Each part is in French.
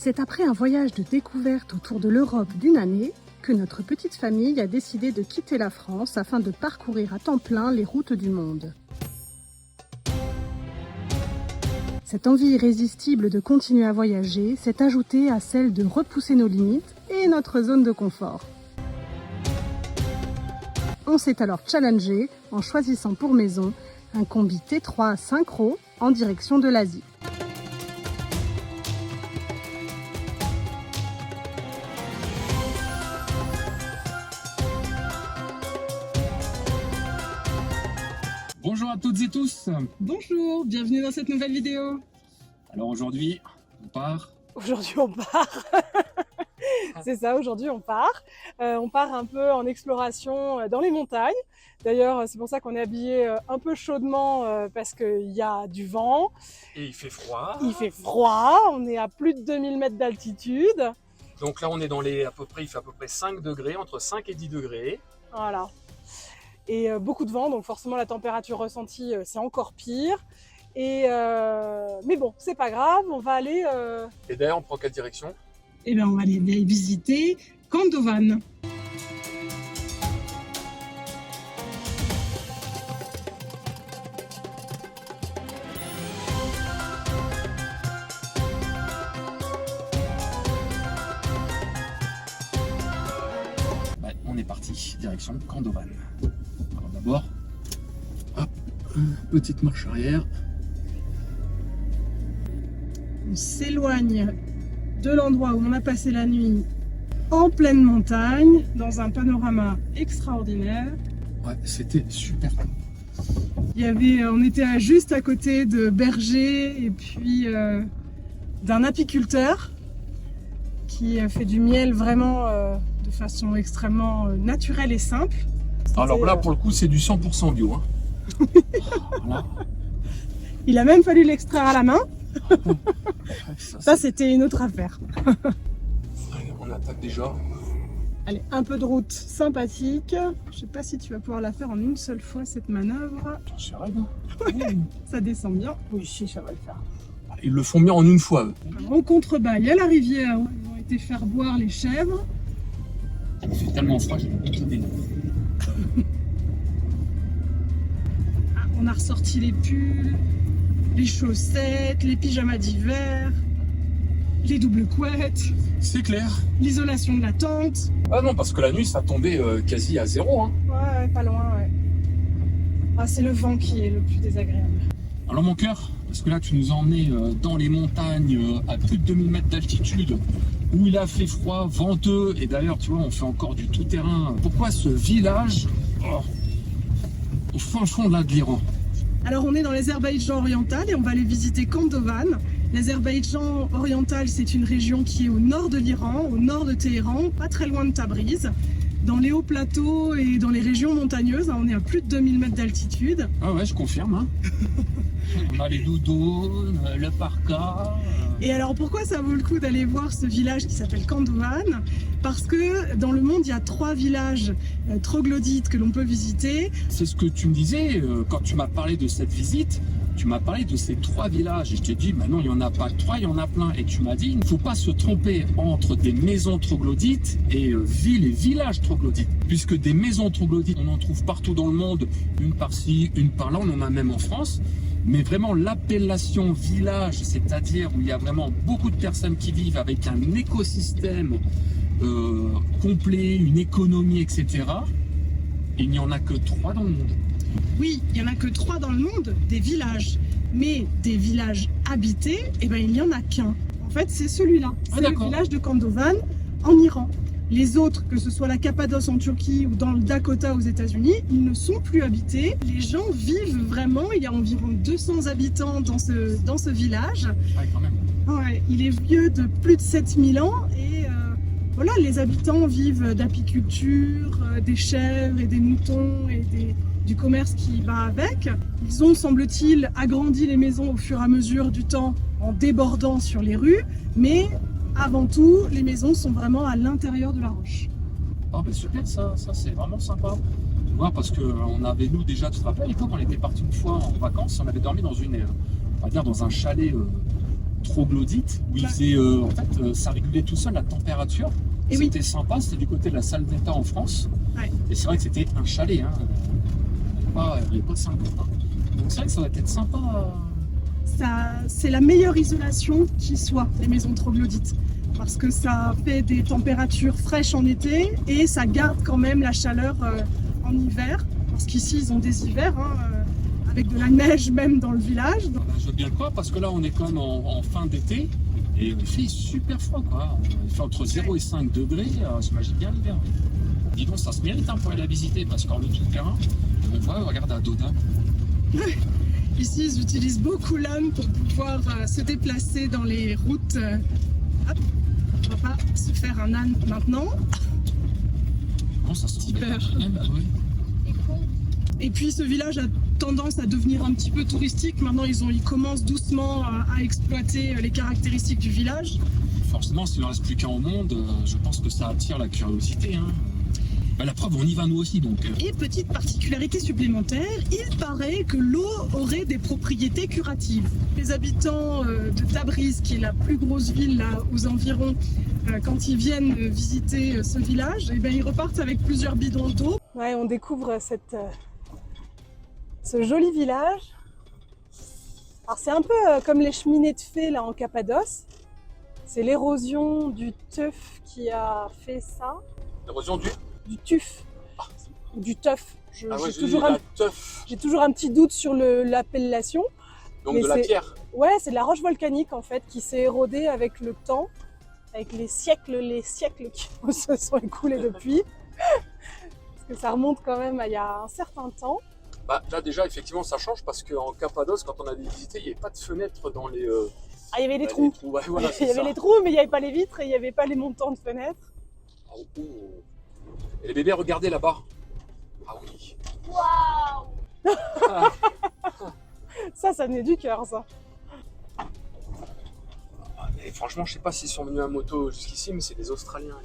C'est après un voyage de découverte autour de l'Europe d'une année que notre petite famille a décidé de quitter la France afin de parcourir à temps plein les routes du monde. Cette envie irrésistible de continuer à voyager s'est ajoutée à celle de repousser nos limites et notre zone de confort. On s'est alors challengé en choisissant pour maison un combi T3 synchro en direction de l'Asie. Bonjour à toutes et tous. Bonjour, bienvenue dans cette nouvelle vidéo. Alors aujourd'hui, on part. Aujourd'hui on part. C'est ça, aujourd'hui on part. On part un peu en exploration dans les montagnes. D'ailleurs, c'est pour ça qu'on est habillé un peu chaudement parce qu'il y a du vent. Et il fait froid. Il fait froid, on est à plus de 2000 mètres d'altitude. Donc là on est dans les il fait à peu près 5 degrés, entre 5 et 10 degrés. Voilà. Et beaucoup de vent, donc forcément la température ressentie c'est encore pire. Mais bon, c'est pas grave, on va aller... Et d'ailleurs on prend quelle direction? Eh bien on va aller visiter Kandovan. On est parti, direction Kandovan. Alors d'abord, hop, petite marche arrière. On s'éloigne de l'endroit où on a passé la nuit en pleine montagne, dans un panorama extraordinaire. Ouais, c'était super. On était juste à côté de bergers et puis d'un apiculteur qui fait du miel vraiment de façon extrêmement naturelle et simple. Alors là pour le coup c'est du 100% bio. Hein. Voilà. Il a même fallu l'extraire à la main. Ça c'était une autre affaire. Allez, on attaque déjà. Allez, un peu de route sympathique. Je sais pas si tu vas pouvoir la faire en une seule fois cette manœuvre. C'est vrai, hein. Ça descend bien. Oui, si, ça va le faire. Ils le font bien en une fois. Eux. En contrebas, il y a la rivière où ils ont été faire boire les chèvres. Il fait tellement froid, j'ai beaucoup d'idées. On a ressorti les pulls, les chaussettes, les pyjamas d'hiver, les doubles couettes, C'est clair. l'isolation de la tente. Ah non, parce que la nuit ça tombait quasi à zéro. Hein. Ouais, pas loin, ouais. Ah, c'est le vent qui est le plus désagréable. Alors mon cœur, parce que là tu nous as emmenés dans les montagnes à plus de 2000 mètres d'altitude, où il a fait froid, venteux, et d'ailleurs tu vois on fait encore du tout-terrain. Pourquoi ce village au fin fond là de l'Iran? Alors on est dans l'Azerbaïdjan oriental et on va aller visiter Kandovan. L'Azerbaïdjan oriental, c'est une région qui est au nord de l'Iran, au nord de Téhéran, pas très loin de Tabriz. Dans les hauts plateaux et dans les régions montagneuses, on est à plus de 2000 mètres d'altitude. Ah ouais, je confirme. Hein. On a les doudounes, le parka. Et alors pourquoi ça vaut le coup d'aller voir ce village qui s'appelle Kandovan? Parce que dans le monde, il y a 3 villages troglodytes que l'on peut visiter. C'est ce que tu me disais quand tu m'as parlé de cette visite. Tu m'as parlé de ces 3 villages et je t'ai dit, bah non, il n'y en a pas 3, il y en a plein. Et tu m'as dit, il ne faut pas se tromper entre des maisons troglodytes et villes et villages troglodytes. Puisque des maisons troglodytes, on en trouve partout dans le monde, une par-ci, une par-là, on en a même en France. Mais vraiment l'appellation village, c'est-à-dire où il y a vraiment beaucoup de personnes qui vivent avec un écosystème complet, une économie, etc. Il n'y en a que 3 dans le monde. Oui, il n'y en a que 3 dans le monde, des villages. Mais des villages habités, eh ben, il n'y en a qu'un. En fait, c'est celui-là. C'est le village de Kandovan en Iran. Les autres, que ce soit la Cappadoce en Turquie ou dans le Dakota aux États-Unis, ils ne sont plus habités. Les gens vivent vraiment. Il y a environ 200 habitants dans ce village. Ouais, quand même. Ouais, il est vieux de plus de 7000 ans et voilà, les habitants vivent d'apiculture, des chèvres et des moutons et du commerce qui va avec. Ils ont, semble-t-il, agrandi les maisons au fur et à mesure du temps en débordant sur les rues, mais avant tout, les maisons sont vraiment à l'intérieur de la roche. Ah ben super, ça c'est vraiment sympa. Tu vois, parce qu'on avait, nous déjà, tu te rappelles, quand on était parti une fois en vacances, on avait dormi dans on va dire dans un chalet troglodyte où ils faisaient, en fait, ça régulait tout seul la température. Et oui. C'était sympa, c'était du côté de la salle d'État en France. Ouais. Et c'est vrai que c'était un chalet, hein. Il n'y a pas 50. Hein. Donc c'est vrai que ça va être sympa. C'est la meilleure isolation qui soit, les maisons troglodytes. Parce que ça fait des températures fraîches en été et ça garde quand même la chaleur en hiver. Parce qu'ici, ils ont des hivers, hein, avec de la neige même dans le village. Ben, je veux bien le croire parce que là, on est quand même en fin d'été et il fait super froid, quoi. Il fait entre 0 et 5 degrés, j'imagine bien l'hiver. Dis donc, ça se mérite, hein, pour aller la visiter parce qu'en tout terrain, on voit, regarde à Dodin. Ici, ils utilisent beaucoup l'âne pour pouvoir se déplacer dans les routes. Hop. On va pas se faire un âne maintenant. Non, ça se Super. Ouais. Et puis ce village a tendance à devenir un petit peu touristique. Maintenant, ils commencent doucement à exploiter les caractéristiques du village. Forcément, s'il ne reste plus qu'un au monde, je pense que ça attire la curiosité. Hein. Ben, la preuve, on y va nous aussi. Donc. Et petite particularité supplémentaire, il paraît que l'eau aurait des propriétés curatives. Les habitants de Tabriz, qui est la plus grosse ville là, aux environs, quand ils viennent visiter ce village, eh ben, ils repartent avec plusieurs bidons d'eau. Ouais, on découvre ce joli village. Alors c'est un peu comme les cheminées de fées là en Cappadoce. C'est l'érosion du teuf qui a fait ça. L'érosion du tuf. Du teuf. Ouais, j'ai toujours un petit doute sur l'appellation. Donc mais de la pierre. Ouais, c'est de la roche volcanique en fait qui s'est érodée avec le temps, avec les siècles qui se sont écoulés depuis. Parce que ça remonte quand même à il y a un certain temps. Bah, là déjà effectivement ça change parce qu'en Cappadoce quand on a visité il n'y avait pas de fenêtres dans les... il y avait les trous. Ouais, voilà, il y avait les trous mais il n'y avait pas les vitres et il n'y avait pas les montants de fenêtres. Et les bébés regardez là-bas. Ah oui. Waouh. Ça venait du cœur ça. Et franchement je sais pas s'ils sont venus à moto jusqu'ici mais c'est des Australiens.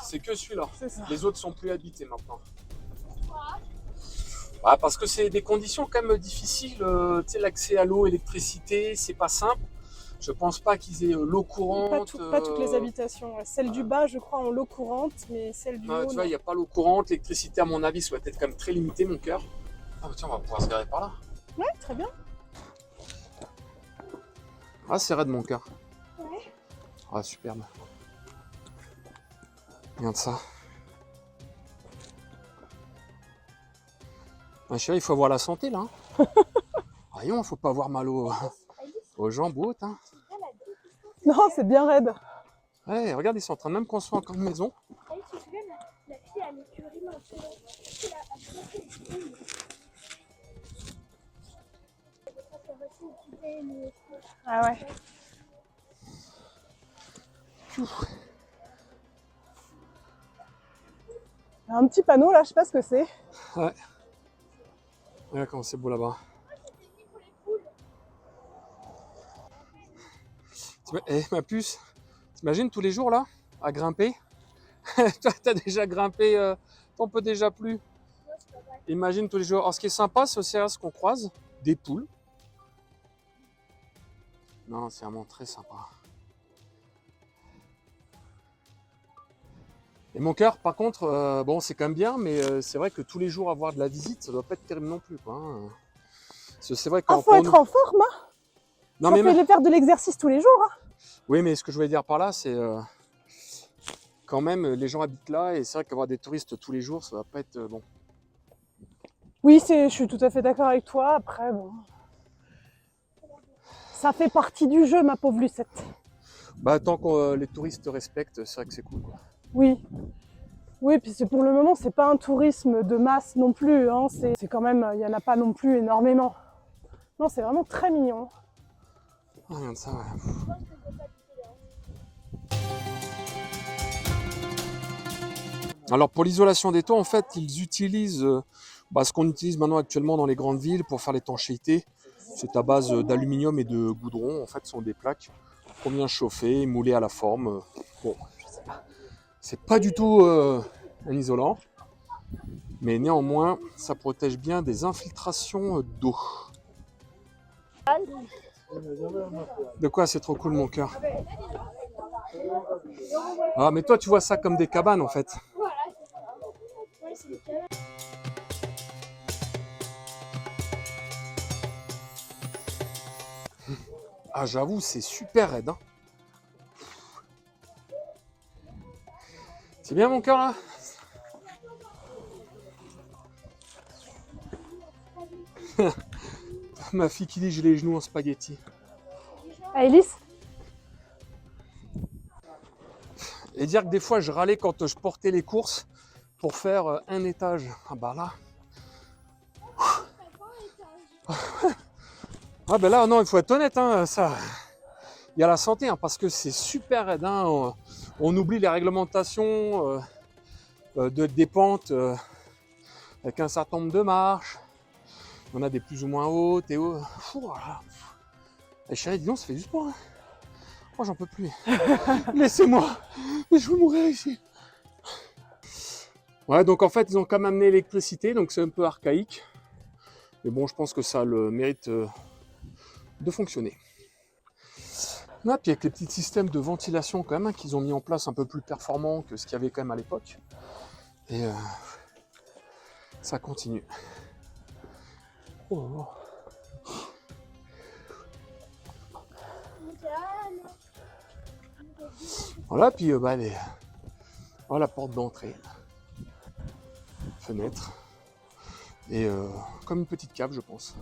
C'est que celui-là. Les autres sont plus habités maintenant. Ah, parce que c'est des conditions quand même difficiles, tu sais, l'accès à l'eau, électricité, c'est pas simple. Je pense pas qu'ils aient l'eau courante. Pas toutes les habitations. Celle du bas, je crois, ont l'eau courante, mais celle du haut, tu vois, il n'y a pas l'eau courante. L'électricité, à mon avis, ça va être quand même très limité, mon cœur. Ah, bah tiens, on va pouvoir se garer par là. Ouais, très bien. Ah, c'est raide, mon cœur. Ouais. Ah, superbe. Regarde ça. Ah, chérie, il faut avoir la santé, là. Hein. Voyons, il faut pas avoir mal aux jambes ou autres. Hein. Non, c'est bien raide. Ouais, regarde, ils sont en train de même construire encore une maison. La fille à l'écurie maintenant. Ah ouais. Il y a un petit panneau là, je sais pas ce que c'est. Ouais. Regarde comment c'est beau là-bas. Eh, ma puce, t'imagines tous les jours là, à grimper? Toi, t'as déjà grimpé, t'en peux déjà plus. Imagine tous les jours. Alors, ce qui est sympa, c'est aussi ce qu'on croise, des poules. Non, c'est vraiment très sympa. Et mon cœur, par contre, bon, c'est quand même bien, mais c'est vrai que tous les jours avoir de la visite, ça doit pas être terrible non plus, quoi. Hein. C'est vrai faut être en forme, hein. Non, mais faut faire de l'exercice tous les jours. Hein. Oui, mais ce que je voulais dire par là, c'est quand même, les gens habitent là, et c'est vrai qu'avoir des touristes tous les jours, ça va pas être bon. Oui, je suis tout à fait d'accord avec toi. Après, bon, ça fait partie du jeu, ma pauvre Lucette. Bah, tant que les touristes respectent, c'est vrai que c'est cool, quoi. Oui. Oui, puis pour le moment, c'est pas un tourisme de masse non plus. Hein. C'est quand même, il y en a pas non plus énormément. Non, c'est vraiment très mignon. Ah, regarde ça, ouais. Alors pour l'isolation des toits, en fait, ils utilisent ce qu'on utilise maintenant actuellement dans les grandes villes pour faire l'étanchéité. C'est à base d'aluminium et de goudron. En fait, ce sont des plaques qu'on vient chauffer, mouler à la forme. Bon, je sais pas. C'est pas du tout un isolant, mais néanmoins, ça protège bien des infiltrations d'eau. De quoi c'est trop cool mon cœur? Ah mais toi tu vois ça comme des cabanes en fait. Voilà, c'est ça. Ouais, c'est le cas. Ah j'avoue c'est super raide. Hein. C'est bien mon cœur là? Ma fille qui dit j'ai les genoux en spaghetti. Alice? Et dire que des fois je râlais quand je portais les courses pour faire un étage. Ah bah là. Ah ben là non il faut être honnête hein, ça. Il y a la santé hein, parce que c'est super raide. Hein. On oublie les réglementations des pentes avec un certain nombre de marches. On a des plus ou moins hautes et hautes. Voilà. Et chérie, dis donc, ça fait du sport. Hein. Oh, j'en peux plus. Laissez-moi. Mais je veux mourir ici. Ouais, donc en fait, ils ont quand même amené l'électricité, donc c'est un peu archaïque. Mais bon, je pense que ça a le mérite de fonctionner. Là, puis avec les petits systèmes de ventilation quand même hein, qu'ils ont mis en place un peu plus performants que ce qu'il y avait quand même à l'époque. Et ça continue. Oh. Voilà, puis voilà la porte d'entrée, fenêtre, et comme une petite cave, je pense.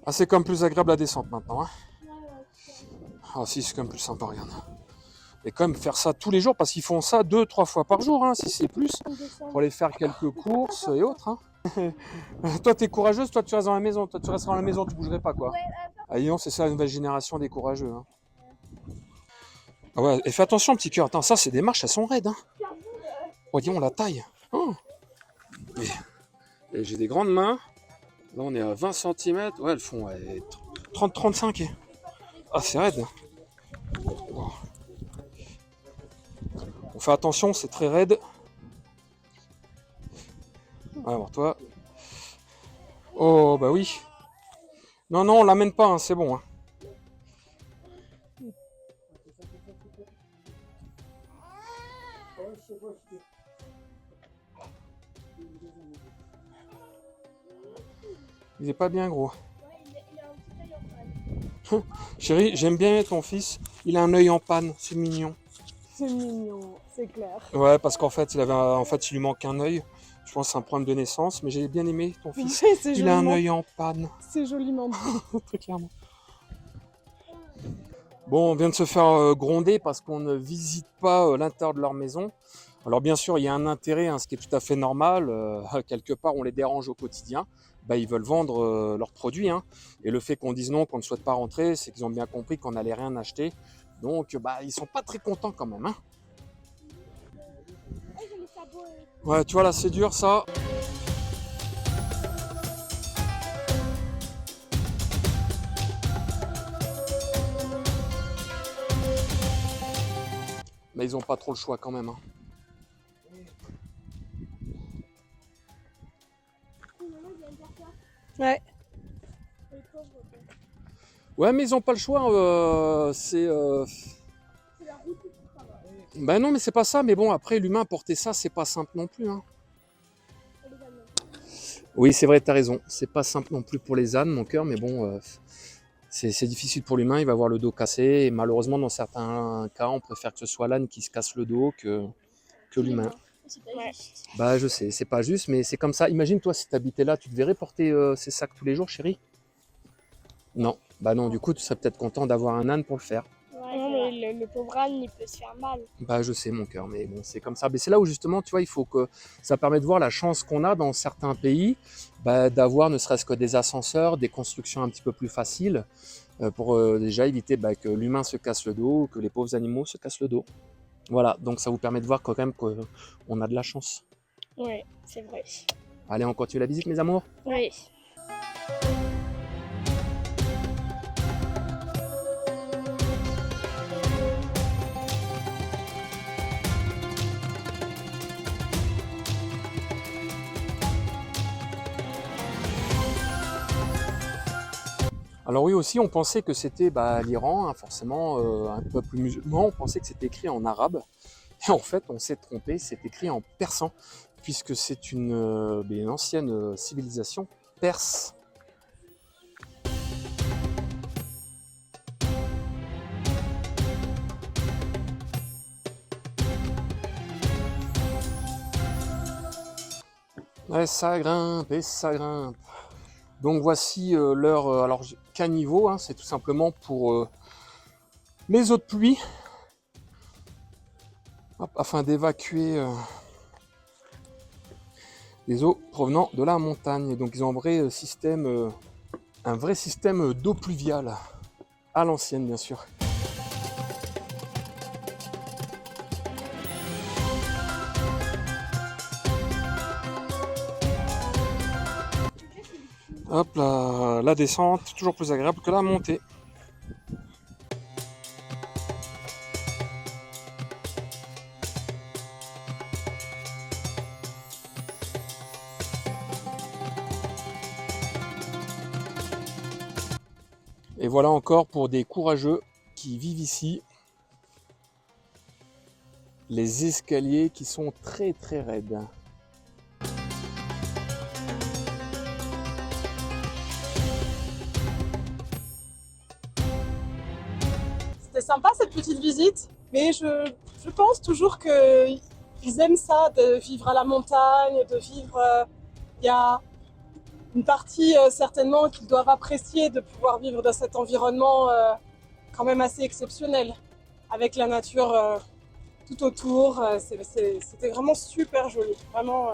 Ah, c'est quand même plus agréable la descente maintenant. Hein. Ah si, c'est quand même plus sympa, regarde. Et quand même faire ça tous les jours, parce qu'ils font ça 2-3 fois par jour, hein, si c'est plus, pour aller faire quelques courses et autres. Hein. Toi, t'es courageuse, toi tu restes dans la maison, toi tu resteras dans la maison, tu bougerais pas quoi. Ah non, c'est ça la nouvelle génération des courageux. Hein. Ah ouais, et fais attention petit cœur, attends, ça c'est des marches, elles sont raides. Hein. Regardons la taille. Oh. Et j'ai des grandes mains. Là on est à 20 cm, ouais elles font 30-35. Ah c'est raide. Wow. On fait attention, c'est très raide. Alors toi. Oh bah oui. Non, non, on l'amène pas, hein, c'est bon. Hein. Il est pas bien gros. Chérie, j'aime bien ton fils. Il a un œil en panne, c'est mignon. C'est mignon, c'est clair. Ouais, parce qu'en fait, il lui manque un œil. Je pense que c'est un problème de naissance, mais j'ai bien aimé ton fils. Oui, il a un œil en panne. C'est joliment dit. Très clairement. Bon, on vient de se faire gronder parce qu'on ne visite pas l'intérieur de leur maison. Alors bien sûr, il y a un intérêt, hein, ce qui est tout à fait normal. Quelque part, on les dérange au quotidien. Bah, ils veulent vendre leurs produits. Hein. Et le fait qu'on dise non, qu'on ne souhaite pas rentrer, c'est qu'ils ont bien compris qu'on n'allait rien acheter. Donc, bah, ils sont pas très contents quand même. Hein. Ouais, tu vois là, c'est dur ça. Mais ils n'ont pas trop le choix quand même. Hein. Ouais. Ouais, mais ils n'ont pas le choix. Ben non, mais c'est pas ça. Mais bon, après, l'humain porter ça, c'est pas simple non plus. Hein. Oui, c'est vrai, t'as raison. C'est pas simple non plus pour les ânes, mon cœur. Mais bon, c'est difficile pour l'humain. Il va avoir le dos cassé. Et malheureusement, dans certains cas, on préfère que ce soit l'âne qui se casse le dos que l'humain. Ouais. Bah, je sais, c'est pas juste, mais c'est comme ça. Imagine, toi, si t'habitais là, tu te verrais porter ces sacs tous les jours, chérie? Non. Bah non, du coup, tu serais peut-être content d'avoir un âne pour le faire. Ouais, non, mais le pauvre âne, il peut se faire mal. Bah je sais mon cœur, mais bon c'est comme ça. Mais c'est là où justement, tu vois, il faut que ça permet de voir la chance qu'on a dans certains pays, d'avoir ne serait-ce que des ascenseurs, des constructions un petit peu plus faciles, pour déjà éviter que l'humain se casse le dos, que les pauvres animaux se cassent le dos. Voilà, donc ça vous permet de voir quand même qu'on a de la chance. Oui, c'est vrai. Allez, on continue la visite, mes amours? Oui. Alors oui aussi, on pensait que c'était l'Iran, hein, forcément un peuple musulman, on pensait que c'était écrit en arabe. Et en fait, on s'est trompé, c'est écrit en persan, puisque c'est une ancienne civilisation perse. Ouais, ça grimpe et ça grimpe. Donc voici leur alors caniveau, hein, c'est tout simplement pour les eaux de pluie, afin d'évacuer les eaux provenant de la montagne. Et donc ils ont un vrai système d'eau pluviale, à l'ancienne bien sûr. Hop là, la descente, toujours plus agréable que la montée. Et voilà encore pour des courageux qui vivent ici. Les escaliers qui sont très très raides. C'était sympa cette petite visite, mais je pense toujours qu'ils aiment ça, de vivre à la montagne, de vivre... Il y a une partie certainement qu'ils doivent apprécier de pouvoir vivre dans cet environnement quand même assez exceptionnel, avec la nature tout autour. C'était vraiment super joli, vraiment...